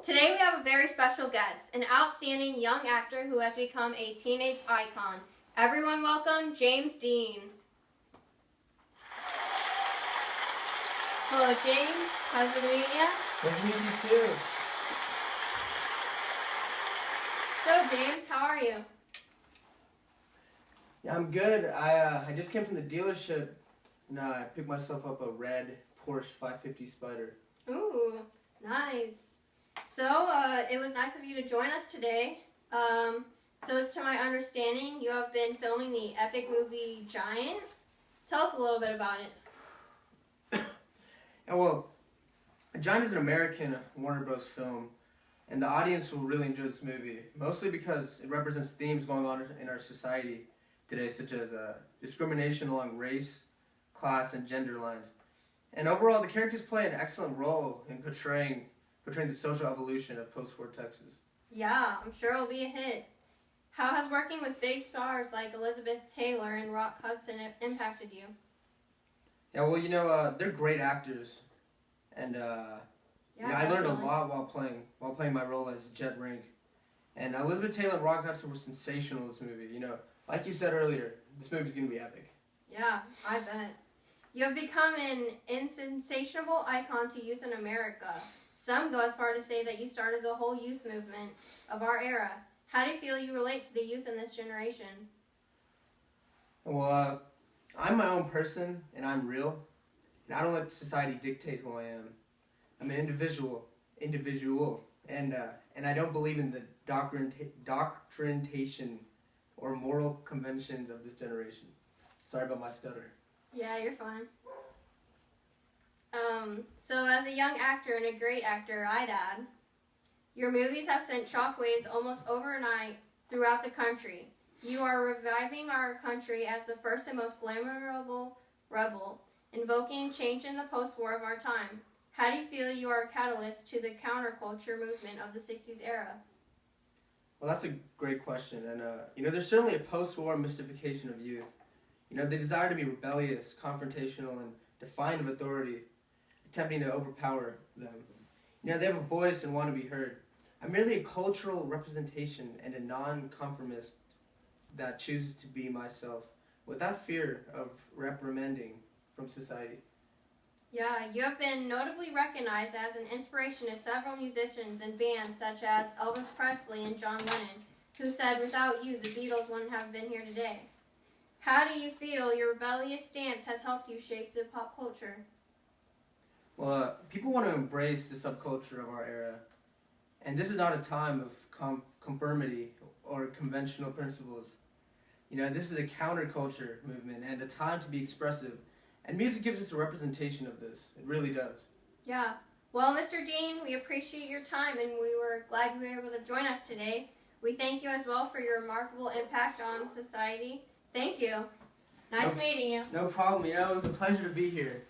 Today we have a very special guest, an outstanding young actor who has become a teenage icon. Everyone welcome James Dean. Hello James, pleasure to meet you. Nice to meet you too. So James, how are you? Yeah, I'm good. I just came from the dealership and I picked myself up a red Porsche 550 Spider. Ooh, nice. So, it was nice of you to join us today. So it's to my understanding you have been filming the epic movie Giant. Tell us a little bit about it. Yeah, well, Giant is an American Warner Bros. Film, and the audience will really enjoy this movie, mostly because it represents themes going on in our society today, such as discrimination along race, class, and gender lines. And overall, the characters play an excellent role in portraying the social evolution of post-war Texas. Yeah, I'm sure it'll be a hit. How has working with big stars like Elizabeth Taylor and Rock Hudson impacted you? Yeah, well, they're great actors, and I learned a lot while playing my role as Jet Rink. And Elizabeth Taylor and Rock Hudson were sensational in this movie. Like you said earlier, this movie's gonna be epic. Yeah, I bet. You have become an insatiable icon to youth in America. Some go as far to say that you started the whole youth movement of our era. How do you feel you relate to the youth in this generation? Well, I'm my own person, and I'm real. And I don't let society dictate who I am. I'm an individual, and I don't believe in the doctrination or moral conventions of this generation. Sorry about my stutter. Yeah, you're fine. So as a young actor and a great actor, I'd add, your movies have sent shockwaves almost overnight throughout the country. You are reviving our country as the first and most glamourable rebel, invoking change in the post-war of our time. How do you feel you are a catalyst to the counterculture movement of the 60s era? Well, that's a great question, and there's certainly a post-war mystification of youth. They desire to be rebellious, confrontational, and defiant of authority, attempting to overpower them. They have a voice and want to be heard. I'm merely a cultural representation and a non-conformist that chooses to be myself without fear of reprimanding from society. Yeah, you have been notably recognized as an inspiration to several musicians and bands such as Elvis Presley and John Lennon, who said without you the Beatles wouldn't have been here today. How do you feel your rebellious stance has helped you shape the pop culture? Well, people want to embrace the subculture of our era, and this is not a time of conformity or conventional principles. This is a counterculture movement and a time to be expressive, and music gives us a representation of this. It really does. Yeah. Well, Mr. Dean, we appreciate your time, and we were glad you were able to join us today. We thank you as well for your remarkable impact on society. Thank you. Nice meeting you. No problem. It was a pleasure to be here.